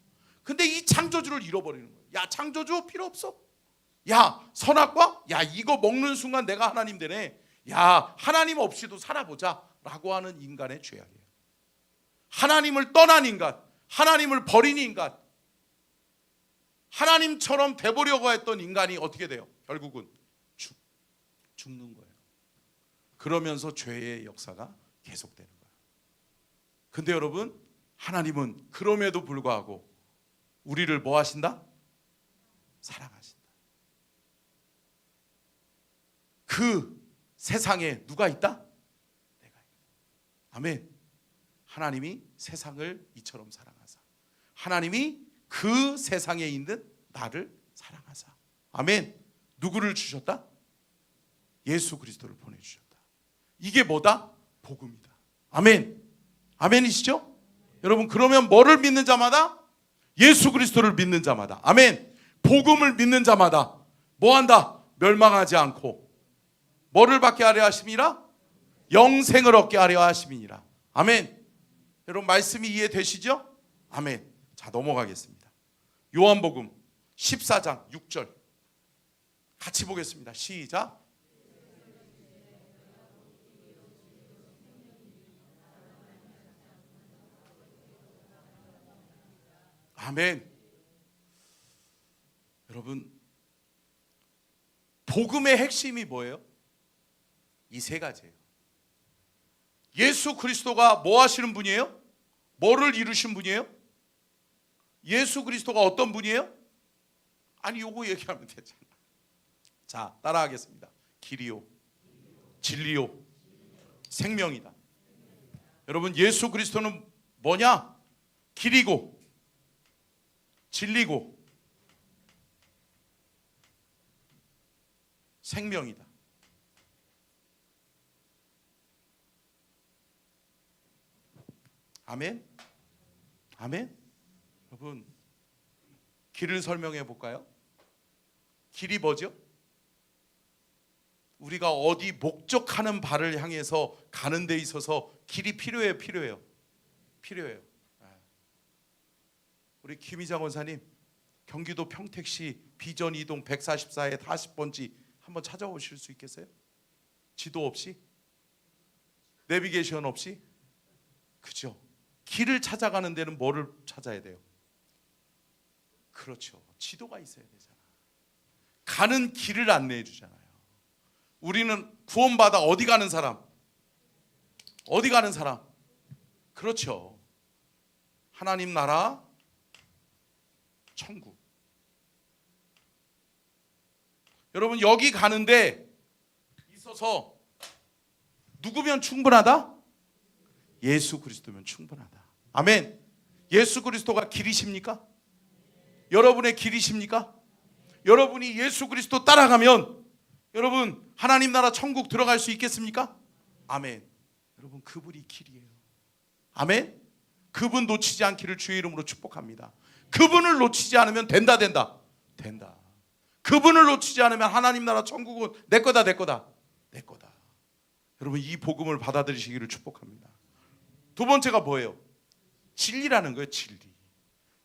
근데 이 창조주를 잃어버리는 거예요. 야 창조주 필요 없어. 야 선악과? 야 이거 먹는 순간 내가 하나님 되네. 야 하나님 없이도 살아보자 라고 하는 인간의 죄악이에요. 하나님을 떠난 인간, 하나님을 버린 인간, 하나님처럼 돼보려고 했던 인간이 어떻게 돼요? 결국은 죽는 거예요. 그러면서 죄의 역사가 계속되는 거예요. 근데 여러분 하나님은 그럼에도 불구하고 우리를 뭐 하신다? 사랑하신다. 그 세상에 누가 있다? 내가 있다. 아멘. 하나님이 세상을 이처럼 사랑하사, 하나님이 그 세상에 있는 나를 사랑하사. 아멘. 누구를 주셨다? 예수 그리스도를 보내주셨다. 이게 뭐다? 복음이다. 아멘. 아멘이시죠? 여러분, 그러면 뭐를 믿는 자마다? 예수 그리스도를 믿는 자마다. 아멘. 복음을 믿는 자마다 뭐한다? 멸망하지 않고 뭐를 받게 하려 하심이라? 영생을 얻게 하려 하심이니라. 아멘. 여러분, 말씀이 이해되시죠? 아멘. 자, 넘어가겠습니다. 요한복음 14장 6절 같이 보겠습니다. 시작. 아멘. 여러분, 복음의 핵심이 뭐예요? 이 세 가지예요. 예수 그리스도가 뭐 하시는 분이에요? 뭐를 이루신 분이에요? 예수 그리스도가 어떤 분이에요? 아니, 요거 얘기하면 되잖아. 자, 따라하겠습니다. 길이요, 진리요, 생명이다. 여러분, 예수 그리스도는 뭐냐? 길이고 진리고 생명이다. 아멘. 아멘. 여러분, 길을 설명해 볼까요? 길이 뭐죠? 우리가 어디 목적하는 바를 향해서 가는 데 있어서 길이 필요해요, 필요해요? 필요해요. 우리 김희장 원사님, 경기도 평택시 비전 2동 144에 40번지 한번 찾아오실 수 있겠어요? 지도 없이? 내비게이션 없이? 그죠? 길을 찾아가는 데는 뭐를 찾아야 돼요? 그렇죠. 지도가 있어야 되잖아. 가는 길을 안내해 주잖아요. 우리는 구원받아 어디 가는 사람? 어디 가는 사람? 그렇죠. 하나님 나라, 천국. 여러분, 여기 가는데 있어서 누구면 충분하다? 예수 그리스도면 충분하다. 아멘. 예수 그리스도가 길이십니까? 여러분의 길이십니까? 여러분이 예수 그리스도 따라가면 여러분 하나님 나라 천국 들어갈 수 있겠습니까? 아멘. 여러분, 그분이 길이에요. 아멘. 그분 놓치지 않기를 주의 이름으로 축복합니다. 그분을 놓치지 않으면 된다. 그분을 놓치지 않으면 하나님 나라 천국은 내 거다. 여러분, 이 복음을 받아들이시기를 축복합니다. 두 번째가 뭐예요? 진리라는 거예요. 진리.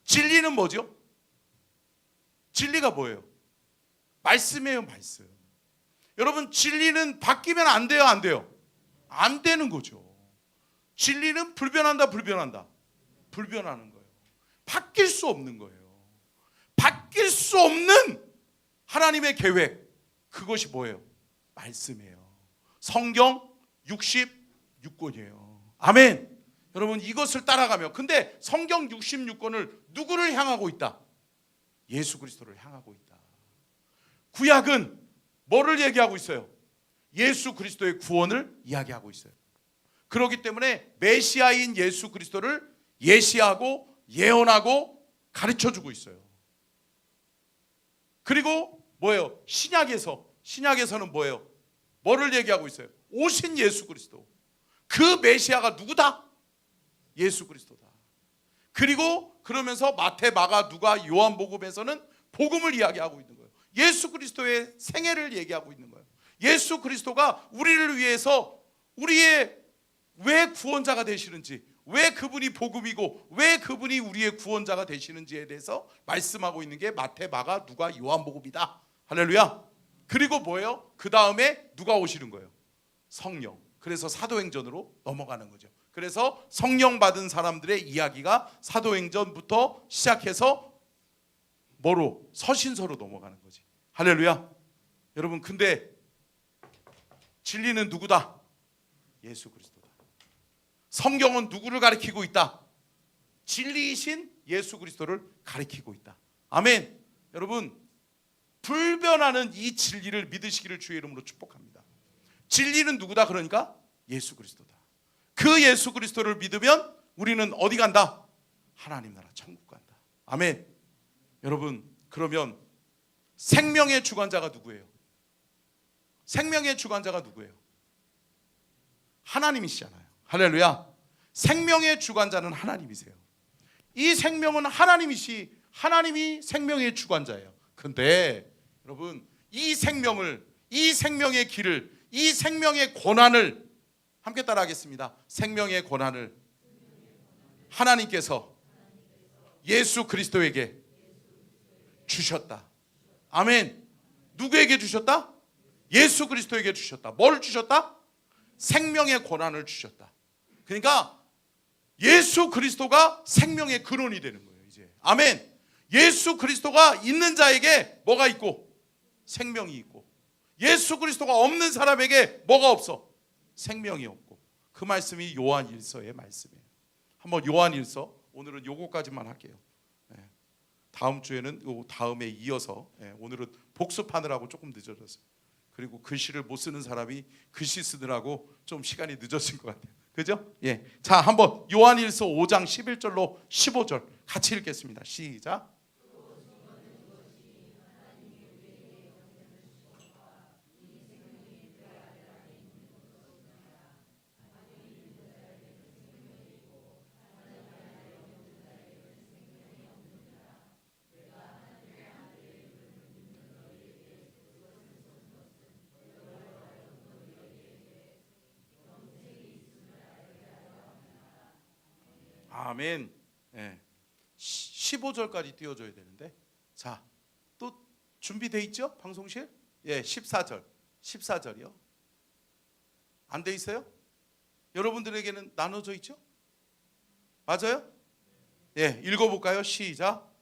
진리는 뭐죠? 진리가 뭐예요? 말씀이에요, 말씀. 여러분, 진리는 바뀌면 안 돼요, 안 돼요? 안 되는 거죠. 진리는 불변한다. 불변하는 거예요. 바뀔 수 없는 거예요. 바뀔 수 없는 하나님의 계획, 그것이 뭐예요? 말씀이에요. 성경 66권이에요. 아멘. 여러분, 이것을 따라가며, 근데 성경 66권을 누구를 향하고 있다? 예수 그리스도를 향하고 있다. 구약은 뭐를 얘기하고 있어요? 예수 그리스도의 구원을 이야기하고 있어요. 그렇기 때문에 메시아인 예수 그리스도를 예시하고 예언하고 가르쳐주고 있어요. 그리고 뭐예요? 신약에서는 뭐예요? 뭐를 얘기하고 있어요? 오신 예수 그리스도. 그 메시아가 누구다? 예수 그리스도다. 그리고 그러면서 마태, 마가, 누가, 요한복음에서는 복음을 이야기하고 있는 거예요. 예수 그리스도의 생애를 얘기하고 있는 거예요. 예수 그리스도가 우리를 위해서 우리의 왜 구원자가 되시는지, 왜 그분이 복음이고 왜 그분이 우리의 구원자가 되시는지에 대해서 말씀하고 있는 게 마태, 마가, 누가, 요한복음이다. 할렐루야. 그리고 뭐예요? 그 다음에 누가 오시는 거예요? 성령. 그래서 사도행전으로 넘어가는 거죠. 그래서 성령 받은 사람들의 이야기가 사도행전부터 시작해서 뭐로? 서신서로 넘어가는 거지. 할렐루야. 여러분, 근데 진리는 누구다? 예수 그리스도다. 성경은 누구를 가리키고 있다? 진리이신 예수 그리스도를 가리키고 있다. 아멘. 여러분, 불변하는 이 진리를 믿으시기를 주의 이름으로 축복합니다. 진리는 누구다? 그러니까 예수 그리스도다. 그 예수 그리스도를 믿으면 우리는 어디 간다? 하나님 나라 천국 간다. 아멘. 여러분, 그러면 생명의 주관자가 누구예요? 생명의 주관자가 누구예요? 하나님이시잖아요. 할렐루야. 생명의 주관자는 하나님이세요. 이 생명은 하나님이 생명의 주관자예요. 근데 여러분, 이 생명의 길을, 이 생명의 권한을 함께 따라하겠습니다. 생명의 권한을 하나님께서 예수 그리스도에게 주셨다. 아멘. 누구에게 주셨다? 예수 그리스도에게 주셨다. 뭘 주셨다? 생명의 권한을 주셨다. 그러니까 예수 그리스도가 생명의 근원이 되는 거예요. 이제 아멘. 예수 그리스도가 있는 자에게 뭐가 있고? 생명이 있고, 예수 그리스도가 없는 사람에게 뭐가 없어? 생명이 없고. 그 말씀이 요한일서의 말씀이에요. 한번 요한일서, 오늘은 요거까지만 할게요. 다음 주에는 다음에 이어서, 오늘은 복습하느라고 조금 늦어졌어요. 그리고 글씨를 못 쓰는 사람이 글씨 쓰느라고 좀 시간이 늦어진 것 같아요. 그죠? 예. 자, 한번 요한일서 5장 11절로 15절 같이 읽겠습니다. 시작. 아멘. 예. 15절까지 띄워줘야 되는데, 자, 또 준비돼 있죠? 방송실? 예, 14절이요. 안 돼 있어요? 여러분들에게는 나눠져 있죠? 맞아요? 예, 읽어볼까요? 시작.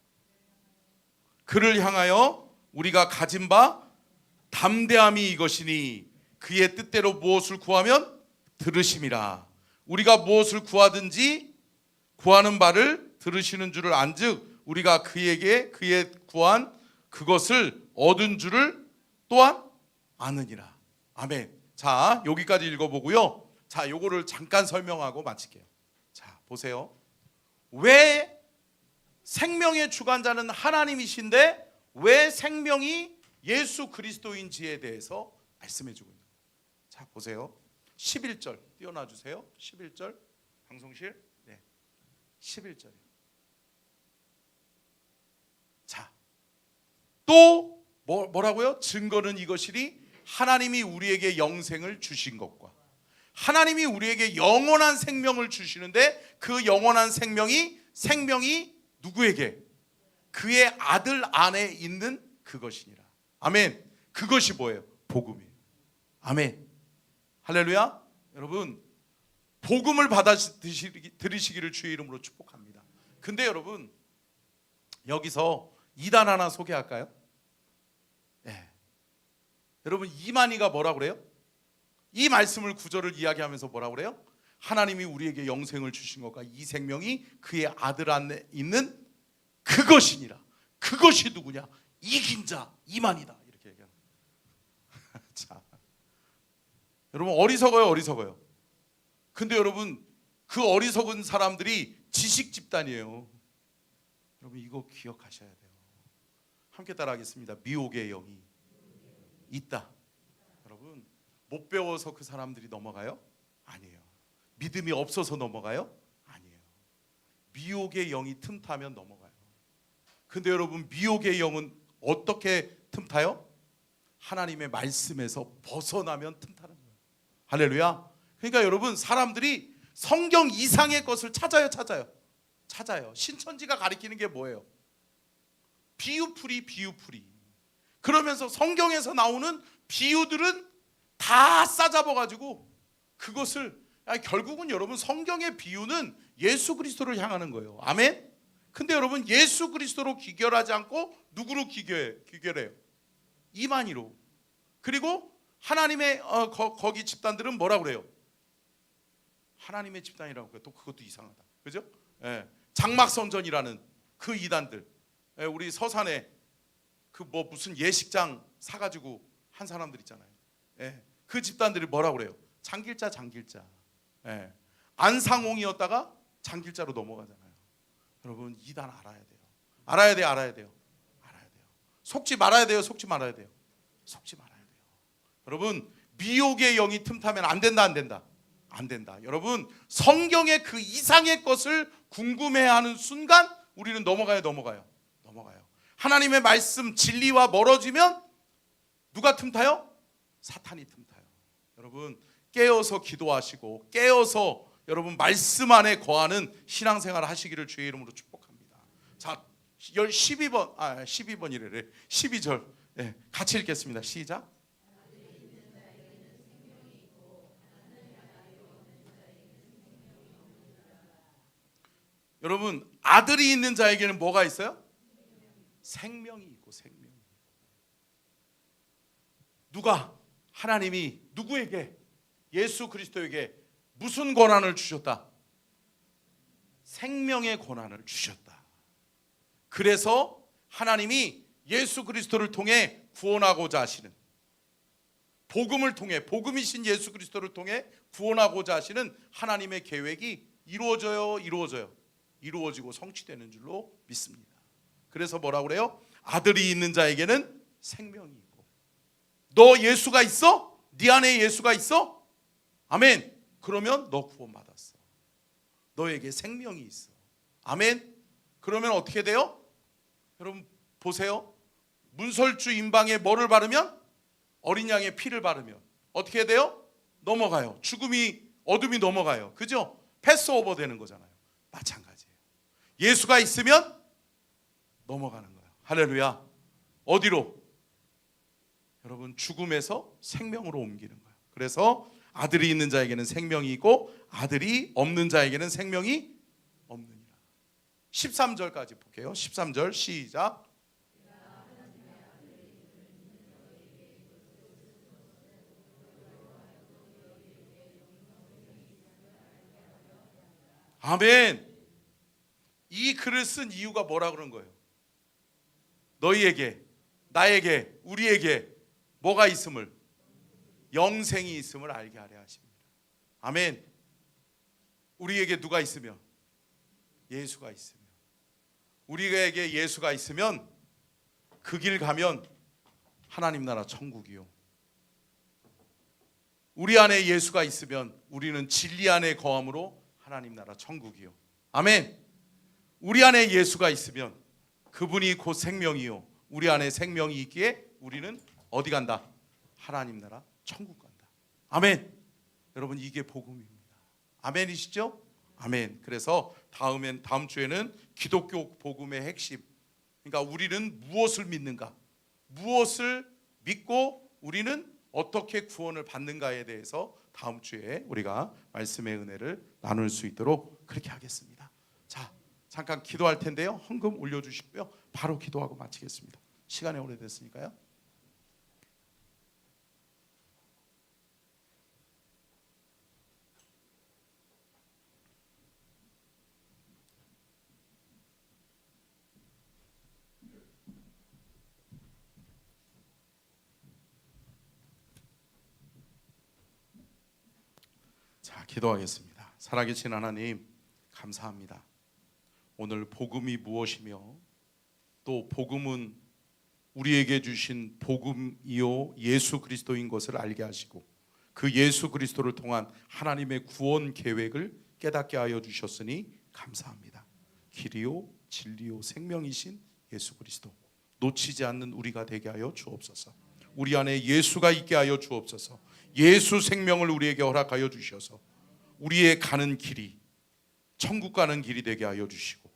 그를 향하여 우리가 가진 바 담대함이 이것이니 그의 뜻대로 무엇을 구하면 들으심이라. 우리가 무엇을 구하든지 구하는 바를 들으시는 줄을 안즉 우리가 그에게 그의 구한 그것을 얻은 줄을 또한 아느니라. 아멘. 자, 여기까지 읽어보고요. 자, 요거를 잠깐 설명하고 마칠게요. 자, 보세요. 왜 생명의 주관자는 하나님이신데 왜 생명이 예수 그리스도인지에 대해서 말씀해주고 있는 거예요. 자, 보세요. 11절 띄워놔 주세요. 11절 방송실. 네, 11절이요. 자, 또 뭐라고요? 증거는 이것이니 하나님이 우리에게 영생을 주신 것과, 하나님이 우리에게 영원한 생명을 주시는데 그 영원한 생명이 누구에게? 그의 아들 안에 있는 그것이니라. 아멘. 그것이 뭐예요? 복음이에요. 아멘. 할렐루야. 여러분, 복음을 받아 들으시기를 주의 이름으로 축복합니다. 근데 여러분, 여기서 이단 하나 소개할까요? 네. 여러분, 이만희가 뭐라고 그래요? 이 말씀을 구절을 이야기하면서 뭐라고 그래요? 하나님이 우리에게 영생을 주신 것과 이 생명이 그의 아들 안에 있는 그것이니라. 그것이 누구냐? 이긴 자 이만희다. 이렇게 얘기합니다. 자, 여러분, 어리석어요. 근데 여러분, 그 어리석은 사람들이 지식 집단이에요. 여러분, 이거 기억하셔야 돼요. 함께 따라하겠습니다. 미혹의 영이 있다. 여러분, 못 배워서 그 사람들이 넘어가요? 아니에요. 믿음이 없어서 넘어가요? 아니에요. 미혹의 영이 틈타면 넘어가요. 근데 여러분, 미혹의 영은 어떻게 틈타요? 하나님의 말씀에서 벗어나면 틈타는 거예요. 할렐루야. 그러니까 여러분, 사람들이 성경 이상의 것을 찾아요. 신천지가 가리키는 게 뭐예요? 비유풀이. 그러면서 성경에서 나오는 비유들은 다 싸잡아가지고 그것을, 결국은 여러분, 성경의 비유는 예수 그리스도를 향하는 거예요. 아멘. 근데 여러분, 예수 그리스도로 귀결하지 않고 누구로 귀결해요? 이만희로. 그리고 하나님의 거기 집단들은 뭐라고 그래요? 하나님의 집단이라고 해요. 또 그것도 이상하다. 그죠? 예. 장막성전이라는 그 이단들. 예, 우리 서산에 그 무슨 예식장 사가지고 한 사람들 있잖아요. 예. 그 집단들이 뭐라고 그래요? 장길자. 예. 안상홍이었다가 장길자로 넘어가잖아요. 여러분, 이단 알아야 돼요. 속지 말아야 돼요. 여러분, 미혹의 영이 틈타면 안 된다. 안 된다. 여러분, 성경의 그 이상의 것을 궁금해하는 순간 우리는 넘어가요. 하나님의 말씀 진리와 멀어지면 누가 틈타요? 사탄이 틈타요. 여러분, 깨어서 기도하시고 깨어서 여러분 말씀 안에 거하는 신앙생활 하시기를 주의 이름으로 축복합니다. 자, 12번이래래. 12절. 네, 같이 읽겠습니다. 시작. 여러분, 아들이 있는 자에게는 뭐가 있어요? 생명이 있고 생명이. 누가? 하나님이 누구에게? 예수 그리스도에게 무슨 권한을 주셨다? 생명의 권한을 주셨다. 그래서 하나님이 예수 그리스도를 통해 구원하고자 하시는, 복음을 통해, 복음이신 예수 그리스도를 통해 구원하고자 하시는 하나님의 계획이 이루어지고 성취되는 줄로 믿습니다. 그래서 뭐라고 그래요? 아들이 있는 자에게는 생명이 있고. 너 예수가 있어? 네 안에 예수가 있어? 아멘. 그러면 너 구원받았어. 너에게 생명이 있어. 아멘. 그러면 어떻게 돼요? 여러분 보세요. 문설주 임방에 뭐를 바르면? 어린 양의 피를 바르면 어떻게 돼요? 넘어가요. 어둠이 넘어가요. 그죠? 패스오버 되는 거잖아요. 마찬가지예요. 예수가 있으면 넘어가는 거예요. 할렐루야. 어디로? 여러분, 죽음에서 생명으로 옮기는 거예요. 그래서 아들이 있는 자에게는 생명이 있고 아들이 없는 자에게는 생명이 없느니라. 13절까지 볼게요. 13절 시작. 아멘. 이 글을 쓴 이유가 뭐라 그런 거예요? 너희에게, 나에게, 우리에게 뭐가 있음을? 영생이 있음을 알게 하려 하십니다. 아멘. 우리에게 누가 있으면? 예수가 있으면. 우리에게 예수가 있으면 그 길 가면 하나님 나라 천국이요. 우리 안에 예수가 있으면 우리는 진리 안에 거함으로 하나님 나라 천국이요. 아멘. 우리 안에 예수가 있으면 그분이 곧 생명이요. 우리 안에 생명이 있기에 우리는 어디 간다? 하나님 나라 천국 간다. 아멘. 여러분, 이게 복음입니다. 아멘이시죠? 아멘. 그래서 다음 주에는 기독교 복음의 핵심, 그러니까 우리는 무엇을 믿는가, 무엇을 믿고 우리는 어떻게 구원을 받는가에 대해서 다음 주에 우리가 말씀의 은혜를 나눌 수 있도록 그렇게 하겠습니다. 자, 잠깐 기도할 텐데요. 헌금 올려주시고요. 바로 기도하고 마치겠습니다. 시간이 오래됐으니까요. 자, 기도하겠습니다. 살아계신 하나님, 감사합니다. 오늘 복음이 무엇이며 또 복음은 우리에게 주신 복음이요 예수 그리스도인 것을 알게 하시고 그 예수 그리스도를 통한 하나님의 구원 계획을 깨닫게 하여 주셨으니 감사합니다. 길이요 진리요 생명이신 예수 그리스도 놓치지 않는 우리가 되게 하여 주옵소서. 우리 안에 예수가 있게 하여 주옵소서. 예수 생명을 우리에게 허락하여 주셔서 우리의 가는 길이 천국 가는 길이 되게 하여 주시고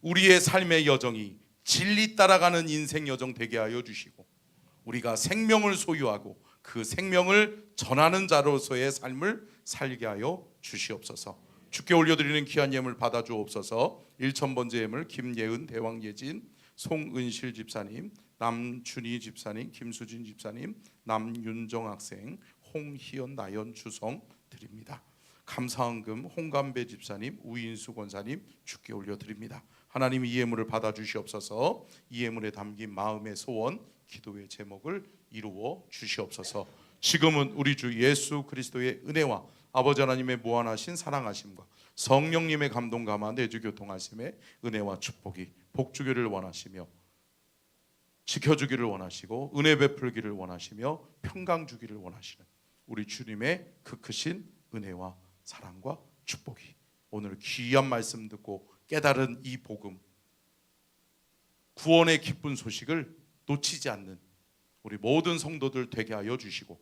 우리의 삶의 여정이 진리 따라가는 인생 여정 되게 하여 주시고 우리가 생명을 소유하고 그 생명을 전하는 자로서의 삶을 살게 하여 주시옵소서. 주께 올려드리는 귀한 예물 받아 주옵소서. 1000번째 예물 김예은 대왕예진 송은실 집사님, 남준희 집사님, 김수진 집사님, 남윤정 학생, 홍희연 나연 주성 드립니다. 감사헌금 홍감배 집사님, 우인수 권사님 주께 올려드립니다. 하나님 이 예물을 받아 주시옵소서. 이 예물에 담긴 마음의 소원, 기도의 제목을 이루어 주시옵소서. 지금은 우리 주 예수 그리스도의 은혜와 아버지 하나님의 무한하신 사랑하심과 성령님의 감동 감화 내주 교통하심의 은혜와 축복이 복주기를 원하시며 지켜주기를 원하시고 은혜 베풀기를 원하시며 평강 주기를 원하시는 우리 주님의 그 크신 은혜와 사랑과 축복이 오늘 귀한 말씀 듣고 깨달은 이 복음, 구원의 기쁜 소식을 놓치지 않는 우리 모든 성도들 되게 하여 주시고,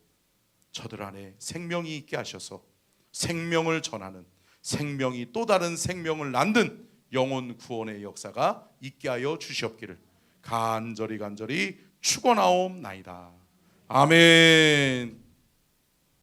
저들 안에 생명이 있게 하셔서 생명을 전하는, 생명이 또 다른 생명을 낳는 영혼 구원의 역사가 있게 하여 주시옵기를 간절히 축원하옵나이다. 아멘.